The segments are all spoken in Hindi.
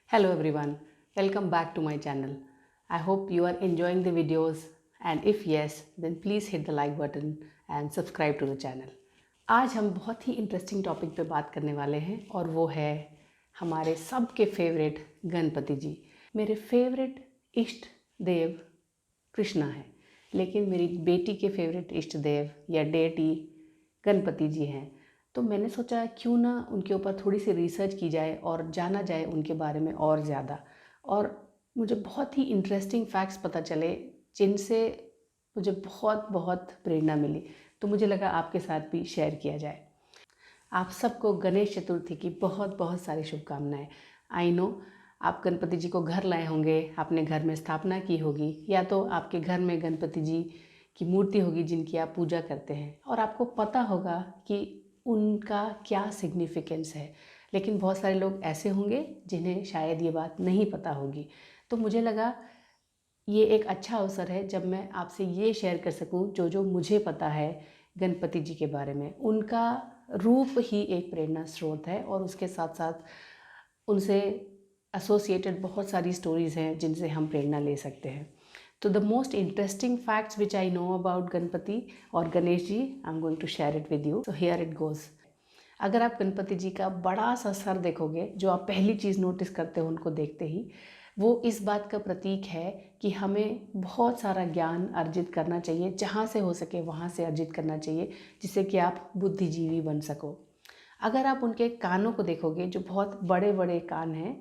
Hello everyone, welcome back to my channel. I hope you are enjoying the videos and if yes, then please hit the like button and subscribe to the channel. आज हम बहुत ही इंटरेस्टिंग टॉपिक पे बात करने वाले हैं और वो है हमारे सबके फेवरेट गणपति जी। मेरे फेवरेट इष्ट देव कृष्णा है, लेकिन मेरी बेटी के फेवरेट इष्ट देव या डेटी गणपति जी हैं। तो मैंने सोचा क्यों ना उनके ऊपर थोड़ी सी रिसर्च की जाए और जाना जाए उनके बारे में और ज़्यादा। और मुझे बहुत ही इंटरेस्टिंग फैक्ट्स पता चले जिनसे मुझे बहुत बहुत प्रेरणा मिली, तो मुझे लगा आपके साथ भी शेयर किया जाए। आप सबको गणेश चतुर्थी की बहुत बहुत सारी शुभकामनाएं। आई नो आप गणपति जी को घर लाए होंगे, आपने घर में स्थापना की होगी या तो आपके घर में गणपति जी की मूर्ति होगी जिनकी आप पूजा करते हैं और आपको पता होगा कि उनका क्या सिग्निफिकेंस है। लेकिन बहुत सारे लोग ऐसे होंगे जिन्हें शायद ये बात नहीं पता होगी। तो मुझे लगा ये एक अच्छा अवसर है जब मैं आपसे ये शेयर कर सकूं जो जो मुझे पता है गणपति जी के बारे में। उनका रूप ही एक प्रेरणा स्रोत है और उसके साथ साथ उनसे एसोसिएटेड बहुत सारी स्टोरीज़ हैं जिनसे हम प्रेरणा ले सकते हैं। तो the most interesting facts which I know about Ganpati और Ganesh ji, I am going to share it with you. So here it goes. अगर आप गणपति जी का बड़ा सा सर देखोगे, जो आप पहली चीज़ नोटिस करते हो उनको देखते ही, वो इस बात का प्रतीक है कि हमें बहुत सारा ज्ञान अर्जित करना चाहिए, जहाँ से हो सके वहाँ से अर्जित करना चाहिए, जिससे कि आप बुद्धिजीवी बन सको। अगर आप उनके कानों को देखोगे, जो बहुत बड़े बड़े कान हैं,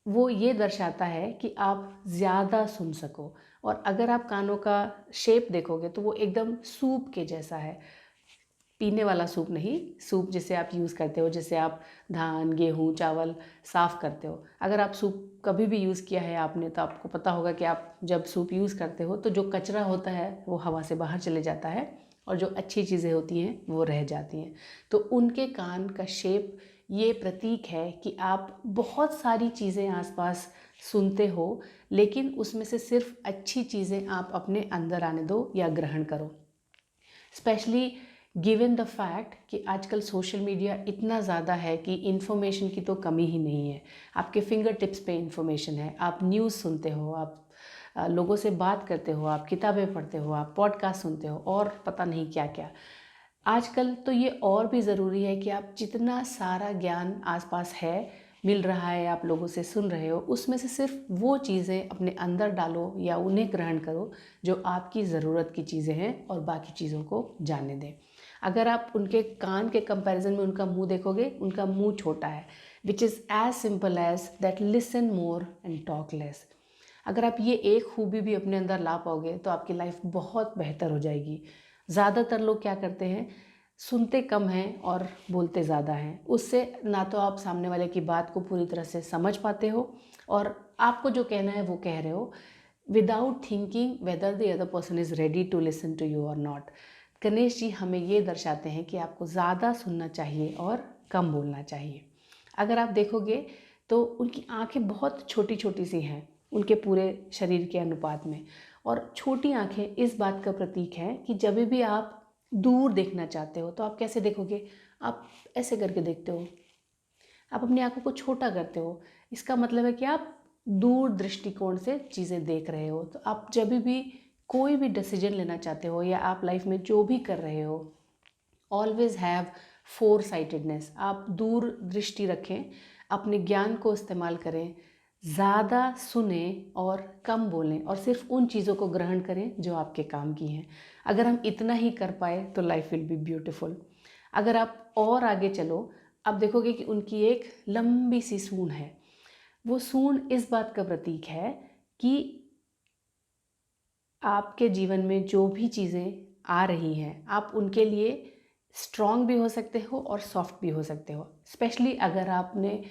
वो ये दर्शाता है कि आप ज़्यादा सुन सको। और अगर आप कानों का शेप देखोगे तो वो एकदम सूप के जैसा है। पीने वाला सूप नहीं, सूप जिसे आप यूज़ करते हो, जैसे आप धान गेहूँ चावल साफ़ करते हो। अगर आप सूप कभी भी यूज़ किया है आपने, तो आपको पता होगा कि आप जब सूप यूज़ करते हो तो जो कचरा होता है वो हवा से बाहर चले जाता है और जो अच्छी चीज़ें होती हैं वो रह जाती हैं। तो उनके कान का शेप ये प्रतीक है कि आप बहुत सारी चीज़ें आसपास सुनते हो, लेकिन उसमें से सिर्फ अच्छी चीज़ें आप अपने अंदर आने दो या ग्रहण करो। स्पेशली गिवन द फैक्ट कि आजकल सोशल मीडिया इतना ज़्यादा है कि इन्फॉर्मेशन की तो कमी ही नहीं है। आपके फिंगर टिप्स पे इन्फॉर्मेशन है, आप न्यूज़ सुनते हो, आप लोगों से बात करते हो, आप किताबें पढ़ते हो, आप पॉडकास्ट सुनते हो और पता नहीं क्या क्या। आजकल तो ये और भी ज़रूरी है कि आप जितना सारा ज्ञान आसपास है, मिल रहा है, आप लोगों से सुन रहे हो, उसमें से सिर्फ वो चीज़ें अपने अंदर डालो या उन्हें ग्रहण करो जो आपकी ज़रूरत की चीज़ें हैं और बाकी चीज़ों को जाने दें। अगर आप उनके कान के कंपैरिजन में उनका मुंह देखोगे, उनका मुंह छोटा है, which is as simple as that listen more and talk less. अगर आप ये एक खूबी भी अपने अंदर ला पाओगे तो आपकी लाइफ बहुत बेहतर हो जाएगी। ज़्यादातर लोग क्या करते हैं, सुनते कम हैं और बोलते ज़्यादा हैं। उससे ना तो आप सामने वाले की बात को पूरी तरह से समझ पाते हो और आपको जो कहना है वो कह रहे हो without thinking whether the other person is ready to listen to you और नॉट। गणेश जी हमें ये दर्शाते हैं कि आपको ज़्यादा सुनना चाहिए और कम बोलना चाहिए। अगर आप देखोगे तो उनकी आंखें बहुत छोटी छोटी सी हैं उनके पूरे शरीर के अनुपात में। और छोटी आंखें इस बात का प्रतीक है कि जब भी आप दूर देखना चाहते हो तो आप कैसे देखोगे, आप ऐसे करके देखते हो, आप अपनी आंखों को छोटा करते हो। इसका मतलब है कि आप दूर दृष्टिकोण से चीज़ें देख रहे हो। तो आप जब भी कोई भी डिसीजन लेना चाहते हो या आप लाइफ में जो भी कर रहे हो, ऑलवेज हैव फोर साइटेडनेस। आप दूर दृष्टि रखें, अपने ज्ञान को इस्तेमाल करें, ज़्यादा सुने और कम बोलें और सिर्फ उन चीज़ों को ग्रहण करें जो आपके काम की हैं। अगर हम इतना ही कर पाए तो लाइफ विल बी ब्यूटीफुल। अगर आप और आगे चलो, आप देखोगे कि उनकी एक लंबी सी सूंड है। वो सूंड इस बात का प्रतीक है कि आपके जीवन में जो भी चीज़ें आ रही हैं, आप उनके लिए स्ट्रॉन्ग भी हो सकते हो और सॉफ्ट भी हो सकते हो। स्पेशली अगर आपने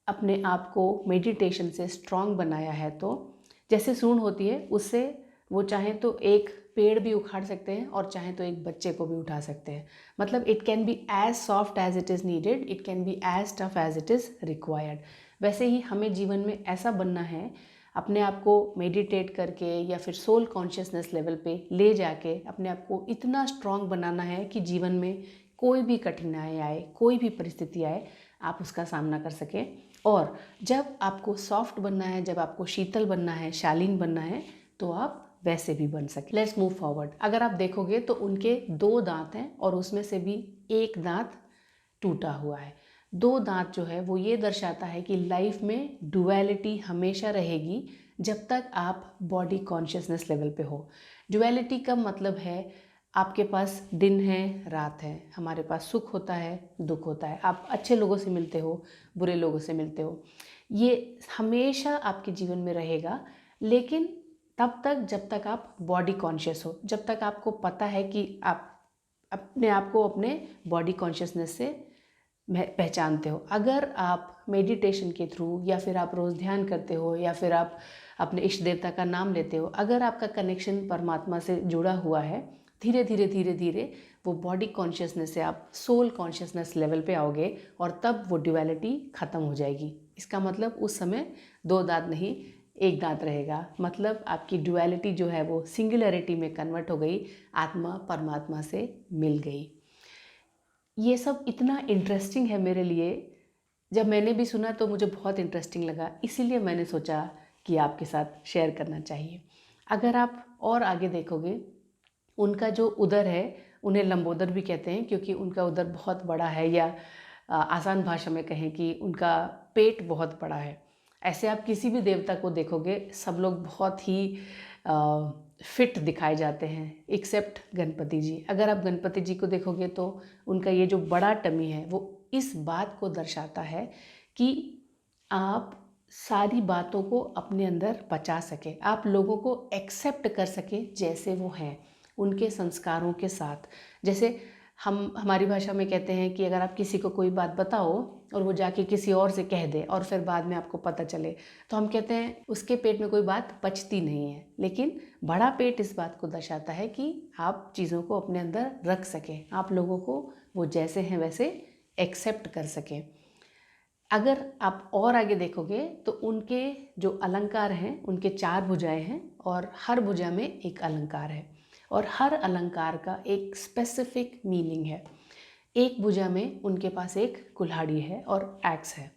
अपने आप को मेडिटेशन से स्ट्रॉन्ग बनाया है, तो जैसे सूंड होती है उससे वो चाहें तो एक पेड़ भी उखाड़ सकते हैं और चाहें तो एक बच्चे को भी उठा सकते हैं। मतलब it can be as soft as it is needed, it can be as tough as it is required. वैसे ही हमें जीवन में ऐसा बनना है, अपने आप को मेडिटेट करके या फिर सोल कॉन्शियसनेस लेवल पे ले जाके अपने आप को इतना स्ट्रॉन्ग बनाना है कि जीवन में कोई भी कठिनाई आए, कोई भी परिस्थिति आए, आप उसका सामना कर सकें। और जब आपको सॉफ्ट बनना है, जब आपको शीतल बनना है, शालीन बनना है, तो आप वैसे भी बन सके। Let's move forward. अगर आप देखोगे तो उनके 2 दांत हैं और उसमें से भी एक दांत टूटा हुआ है। 2 दांत जो है वो ये दर्शाता है कि लाइफ में डुअलिटी हमेशा रहेगी जब तक आप बॉडी कॉन्शियसनेस लेवल पे हो। डुअलिटी का मतलब है आपके पास दिन है, रात है, हमारे पास सुख होता है, दुख होता है, आप अच्छे लोगों से मिलते हो, बुरे लोगों से मिलते हो, ये हमेशा आपके जीवन में रहेगा। लेकिन तब तक जब तक आप बॉडी कॉन्शियस हो, जब तक आपको पता है कि आप अपने आप को अपने बॉडी कॉन्शियसनेस से पहचानते हो। अगर आप मेडिटेशन के थ्रू या फिर आप रोज़ ध्यान करते हो या फिर आप अपने इष्ट देवता का नाम लेते हो, अगर आपका कनेक्शन परमात्मा से जुड़ा हुआ है, धीरे धीरे धीरे धीरे वो बॉडी कॉन्शियसनेस से आप सोल कॉन्शियसनेस लेवल पे आओगे और तब वो ड्युअलिटी ख़त्म हो जाएगी। इसका मतलब उस समय 2 दांत नहीं, 1 दांत रहेगा। मतलब आपकी ड्युअलिटी जो है वो सिंगुलरिटी में कन्वर्ट हो गई, आत्मा परमात्मा से मिल गई। ये सब इतना इंटरेस्टिंग है मेरे लिए। जब मैंने भी सुना तो मुझे बहुत इंटरेस्टिंग लगा, इसीलिए मैंने सोचा कि आपके साथ शेयर करना चाहिए। अगर आप और आगे देखोगे, उनका जो उदर है, उन्हें लंबोदर भी कहते हैं क्योंकि उनका उदर बहुत बड़ा है, या आसान भाषा में कहें कि उनका पेट बहुत बड़ा है। ऐसे आप किसी भी देवता को देखोगे, सब लोग बहुत ही फिट दिखाए जाते हैं, एक्सेप्ट गणपति जी। अगर आप गणपति जी को देखोगे तो उनका ये जो बड़ा टमी है वो इस बात को दर्शाता है कि आप सारी बातों को अपने अंदर बचा सके, आप लोगों को एक्सेप्ट कर सके जैसे वो हैं, उनके संस्कारों के साथ। जैसे हम हमारी भाषा में कहते हैं कि अगर आप किसी को कोई बात बताओ और वो जाके किसी और से कह दे और फिर बाद में आपको पता चले, तो हम कहते हैं उसके पेट में कोई बात पचती नहीं है। लेकिन बड़ा पेट इस बात को दर्शाता है कि आप चीज़ों को अपने अंदर रख सकें, आप लोगों को वो जैसे हैं वैसे एक्सेप्ट कर सकें। अगर आप और आगे देखोगे तो उनके जो अलंकार हैं, उनके 4 भुजाएं हैं और हर भुजा में एक अलंकार है और हर अलंकार का एक स्पेसिफिक मीनिंग है। एक भुजा में उनके पास एक कुल्हाड़ी है और एक्स है।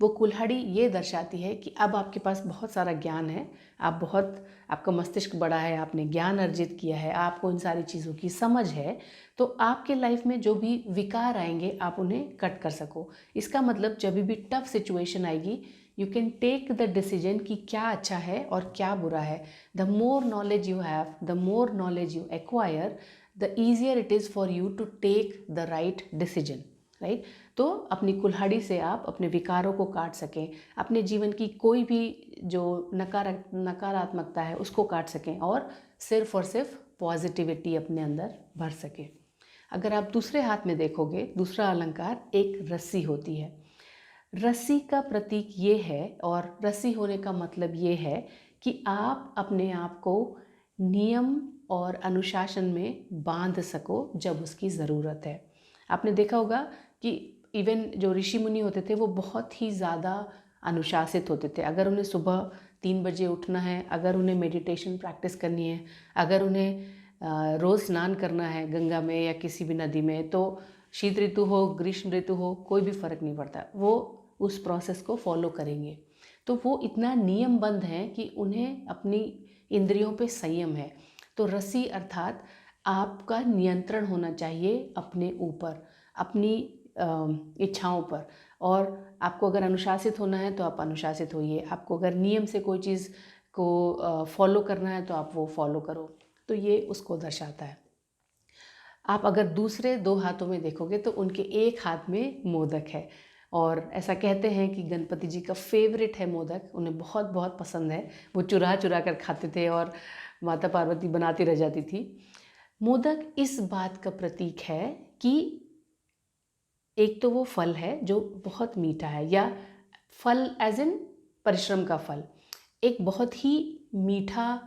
वो कुल्हाड़ी ये दर्शाती है कि अब आपके पास बहुत सारा ज्ञान है, आपका मस्तिष्क बड़ा है, आपने ज्ञान अर्जित किया है, आपको इन सारी चीज़ों की समझ है, तो आपके लाइफ में जो भी विकार आएंगे आप उन्हें कट कर सको। इसका मतलब जब भी टफ सिचुएशन आएगी, you can take the decision कि क्या अच्छा है और क्या बुरा है। The more knowledge you have, the more knowledge you acquire, the easier it is for you to take the right decision, right. तो अपनी कुल्हाड़ी से आप अपने विकारों को काट सकें, अपने जीवन की कोई भी जो नकारात्मकता है उसको काट सकें और सिर्फ पॉजिटिविटी अपने अंदर भर सकें। अगर आप दूसरे हाथ में देखोगे, दूसरा अलंकार एक रस्सी होती है। रस्सी का प्रतीक ये है और रस्सी होने का मतलब ये है कि आप अपने आप को नियम और अनुशासन में बांध सको जब उसकी ज़रूरत है। आपने देखा होगा कि इवन जो ऋषि मुनि होते थे वो बहुत ही ज़्यादा अनुशासित होते थे। अगर उन्हें सुबह 3 बजे उठना है, अगर उन्हें मेडिटेशन प्रैक्टिस करनी है, अगर उन्हें रोज़ स्नान करना है गंगा में या किसी भी नदी में, तो शीत ऋतु हो, ग्रीष्म ऋतु हो, कोई भी फ़र्क नहीं पड़ता, वो उस प्रोसेस को फॉलो करेंगे। तो वो इतना नियमबद्ध हैं कि उन्हें अपनी इंद्रियों पे संयम है। तो रस्सी अर्थात आपका नियंत्रण होना चाहिए अपने ऊपर, अपनी इच्छाओं पर। और आपको अगर अनुशासित होना है तो आप अनुशासित होइए, आपको अगर नियम से कोई चीज़ को फॉलो करना है तो आप वो फॉलो करो। तो ये उसको दर्शाता है। आप अगर दूसरे 2 हाथों में देखोगे तो उनके एक हाथ में मोदक है और ऐसा कहते हैं कि गणपति जी का फेवरेट है मोदक, उन्हें बहुत बहुत पसंद है। वो चुरा चुरा कर खाते थे और माता पार्वती बनाती रह जाती थी। मोदक इस बात का प्रतीक है कि एक तो वो फल है जो बहुत मीठा है, या फल एज इन परिश्रम का फल, एक बहुत ही मीठा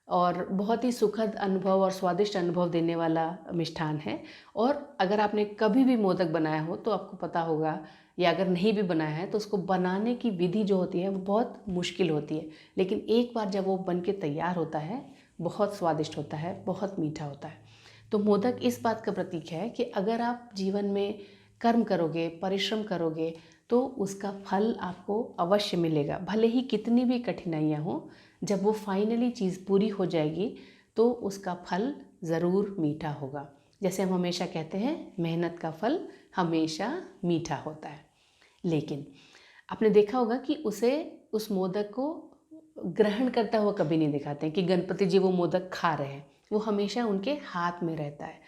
और बहुत ही सुखद अनुभव और स्वादिष्ट अनुभव देने वाला मिष्ठान है। और अगर आपने कभी भी मोदक बनाया हो तो आपको पता होगा, या अगर नहीं भी बनाया है तो उसको बनाने की विधि जो होती है वो बहुत मुश्किल होती है, लेकिन एक बार जब वो बन के तैयार होता है बहुत स्वादिष्ट होता है, बहुत मीठा होता है। तो मोदक इस बात का प्रतीक है कि अगर आप जीवन में कर्म करोगे, परिश्रम करोगे, तो उसका फल आपको अवश्य मिलेगा। भले ही कितनी भी कठिनाइयाँ हों, जब वो फाइनली चीज़ पूरी हो जाएगी तो उसका फल ज़रूर मीठा होगा। जैसे हम हमेशा कहते हैं, मेहनत का फल हमेशा मीठा होता है। लेकिन आपने देखा होगा कि उस मोदक को ग्रहण करता हुआ कभी नहीं दिखाते हैं कि गणपति जी वो मोदक खा रहे हैं, वो हमेशा उनके हाथ में रहता है।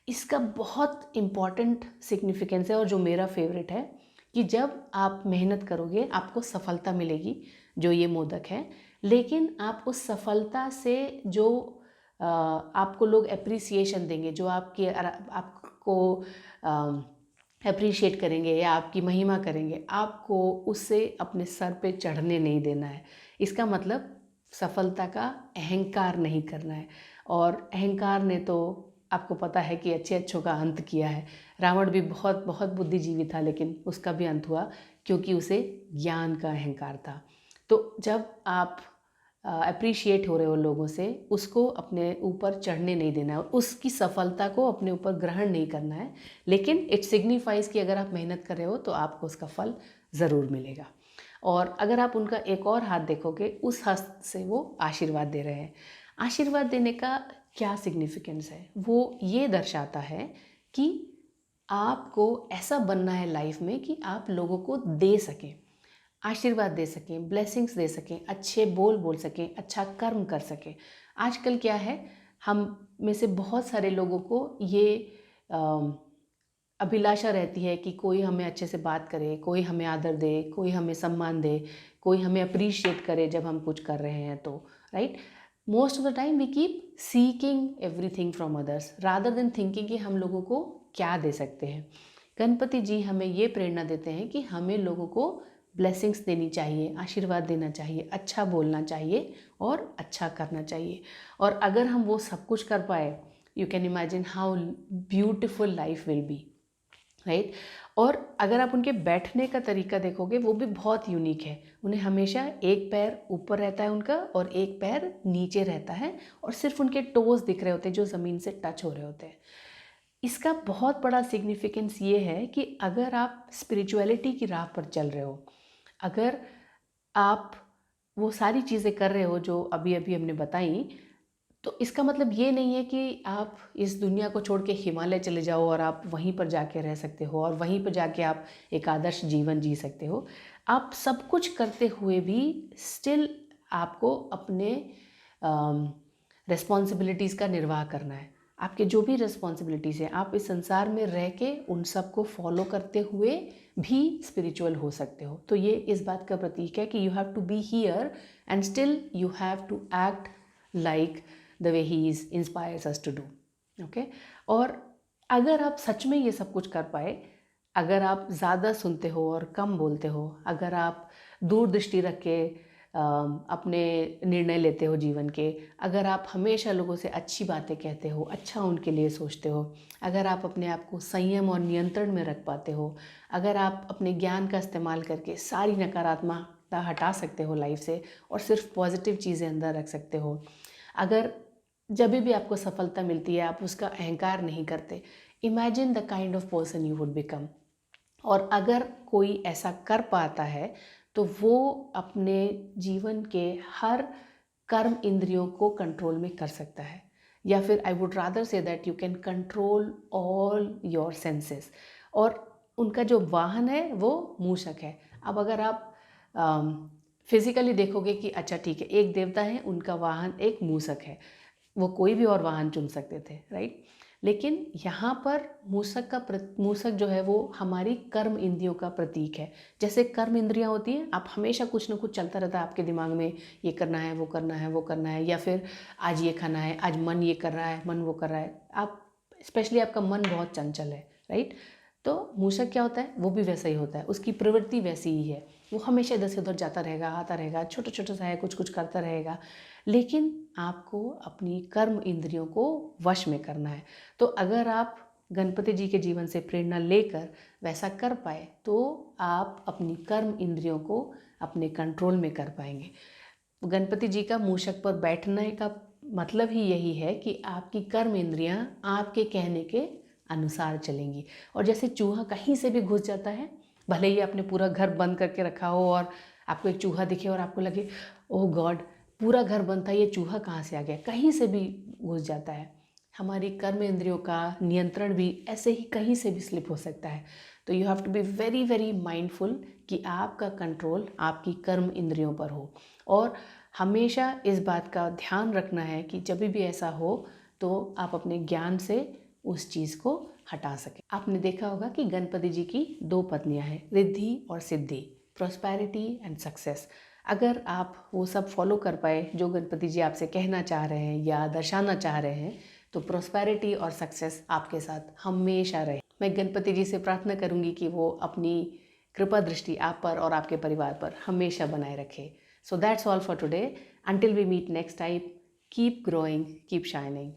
इसका बहुत इम्पॉर्टेंट सिग्निफिकेंस है, और जो मेरा फेवरेट है कि जब आप मेहनत करोगे आपको सफलता मिलेगी, जो ये मोदक है। लेकिन आप उस सफलता से जो आपको लोग एप्रिसिएशन देंगे, जो आपको अप्रिशिएट करेंगे या आपकी महिमा करेंगे, आपको उससे अपने सर पे चढ़ने नहीं देना है। इसका मतलब सफलता का अहंकार नहीं करना है। और अहंकार ने तो आपको पता है कि अच्छे अच्छों का अंत किया है। रावण भी बहुत बहुत बुद्धिजीवी था, लेकिन उसका भी अंत हुआ क्योंकि उसे ज्ञान का अहंकार था। तो जब आप अप्रिशिएट हो रहे हो लोगों से, उसको अपने ऊपर चढ़ने नहीं देना है, उसकी सफलता को अपने ऊपर ग्रहण नहीं करना है। लेकिन इट सिग्निफाइज़ कि अगर आप मेहनत कर रहे हो तो आपको उसका फल ज़रूर मिलेगा। और अगर आप उनका एक और हाथ देखोगे, उस हस्त से वो आशीर्वाद दे रहे हैं। आशीर्वाद देने का क्या सिग्निफिकेंस है? वो ये दर्शाता है कि आपको ऐसा बनना है लाइफ में कि आप लोगों को दे सकें, आशीर्वाद दे सकें, ब्लेसिंग्स दे सकें, अच्छे बोल बोल सकें, अच्छा कर्म कर सकें। आजकल क्या है, हम में से बहुत सारे लोगों को ये अभिलाषा रहती है कि कोई हमें अच्छे से बात करे, कोई हमें आदर दे, कोई हमें सम्मान दे, कोई हमें अप्रिशिएट करे जब हम कुछ कर रहे हैं तो, right. Most of the time we keep seeking everything from others rather than thinking कि हम लोगों को क्या दे सकते हैं। गणपति जी हमें ये प्रेरणा देते हैं कि हमें लोगों को ब्लेसिंग्स देनी चाहिए, आशीर्वाद देना चाहिए, अच्छा बोलना चाहिए और अच्छा करना चाहिए। और अगर हम वो सब कुछ कर पाए, you can imagine how beautiful life will be, right. और अगर आप उनके बैठने का तरीका देखोगे, वो भी बहुत यूनिक है। उन्हें हमेशा एक पैर ऊपर रहता है उनका और एक पैर नीचे रहता है, और सिर्फ उनके टोज दिख रहे होते हैं जो ज़मीन से टच हो रहे होते हैं। इसका बहुत बड़ा सिग्निफिकेंस ये है कि अगर आप स्पिरिचुअलिटी की राह पर चल रहे हो, अगर आप वो सारी चीज़ें कर रहे हो जो अभी अभी हमने बताई, तो इसका मतलब ये नहीं है कि आप इस दुनिया को छोड़ के हिमालय चले जाओ और आप वहीं पर जाके रह सकते हो और वहीं पर जाके आप एक आदर्श जीवन जी सकते हो। आप सब कुछ करते हुए भी स्टिल आपको अपने रिस्पॉन्सिबिलिटीज़ का निर्वाह करना है। आपके जो भी रिस्पॉन्सिबिलिटीज़ हैं, आप इस संसार में रह के उन सब को फॉलो करते हुए भी स्पिरिचुअल हो सकते हो। तो ये इस बात का प्रतीक है कि you have to be here and still you have to act like the way he is inspires us to do, okay. और अगर आप सच में ये सब कुछ कर पाए, अगर आप ज़्यादा सुनते हो और कम बोलते हो, अगर आप दूरदृष्टि रख के अपने निर्णय लेते हो जीवन के, अगर आप हमेशा लोगों से अच्छी बातें कहते हो, अच्छा उनके लिए सोचते हो, अगर आप अपने आप को संयम और नियंत्रण में रख पाते हो, अगर आप अपने ज्ञान का इस्तेमाल करके सारी नकारात्मकता हटा सकते हो लाइफ से और सिर्फ पॉजिटिव चीज़ें अंदर रख सकते हो, अगर जब भी आपको सफलता मिलती है आप उसका अहंकार नहीं करते, imagine the kind of person you would become. और अगर कोई ऐसा कर पाता है तो वो अपने जीवन के हर कर्म इंद्रियों को कंट्रोल में कर सकता है, या फिर I would rather say that you can control all your senses. और उनका जो वाहन है वो मूषक है। अब अगर आप फिजिकली देखोगे कि अच्छा ठीक है, एक देवता है, उनका वाहन एक मूषक है, वो कोई भी और वाहन चुन सकते थे, राइट। लेकिन यहाँ पर मूषक जो है वो हमारी कर्म इंद्रियों का प्रतीक है। जैसे कर्म इंद्रियाँ होती हैं, आप हमेशा कुछ ना कुछ चलता रहता है आपके दिमाग में, ये करना है, वो करना है, वो करना है, या फिर आज ये खाना है, आज मन ये कर रहा है, मन वो कर रहा है। आप स्पेशली आपका मन बहुत चंचल है, राइट। तो मूषक क्या होता है, वो भी वैसा ही होता है, उसकी प्रवृत्ति वैसी ही है, वो हमेशा इधर से उधर जाता रहेगा, आता रहेगा, छोटा छोटा सा है, कुछ कुछ करता रहेगा। लेकिन आपको अपनी कर्म इंद्रियों को वश में करना है। तो अगर आप गणपति जी के जीवन से प्रेरणा लेकर वैसा कर पाए तो आप अपनी कर्म इंद्रियों को अपने कंट्रोल में कर पाएंगे। गणपति जी का मूषक पर बैठने का मतलब ही यही है कि आपकी कर्म इंद्रियां आपके कहने के अनुसार चलेंगी। और जैसे चूहा कहीं से भी घुस जाता है, भले ही आपने पूरा घर बंद करके रखा हो और आपको एक चूहा दिखे और आपको लगे ओह गॉड पूरा घर बंद था, ये चूहा कहाँ से आ गया, कहीं से भी घुस जाता है। हमारी कर्म इंद्रियों का नियंत्रण भी ऐसे ही कहीं से भी स्लिप हो सकता है। तो you have to be very very mindful कि आपका कंट्रोल आपकी कर्म इंद्रियों पर हो। और हमेशा इस बात का ध्यान रखना है कि जब भी ऐसा हो तो आप अपने ज्ञान से उस चीज़ को हटा सकें। आपने देखा होगा कि गणपति जी की 2 पत्नियां हैं, रिद्धि और सिद्धि, प्रॉस्पेरिटी एंड सक्सेस। अगर आप वो सब फॉलो कर पाए जो गणपति जी आपसे कहना चाह रहे हैं या दर्शाना चाह रहे हैं, तो प्रॉस्पेरिटी और सक्सेस आपके साथ हमेशा रहे। मैं गणपति जी से प्रार्थना करूंगी कि वो अपनी कृपा दृष्टि आप पर और आपके परिवार पर हमेशा बनाए रखे। So that's all for today. Until we meet next time, keep growing, keep shining.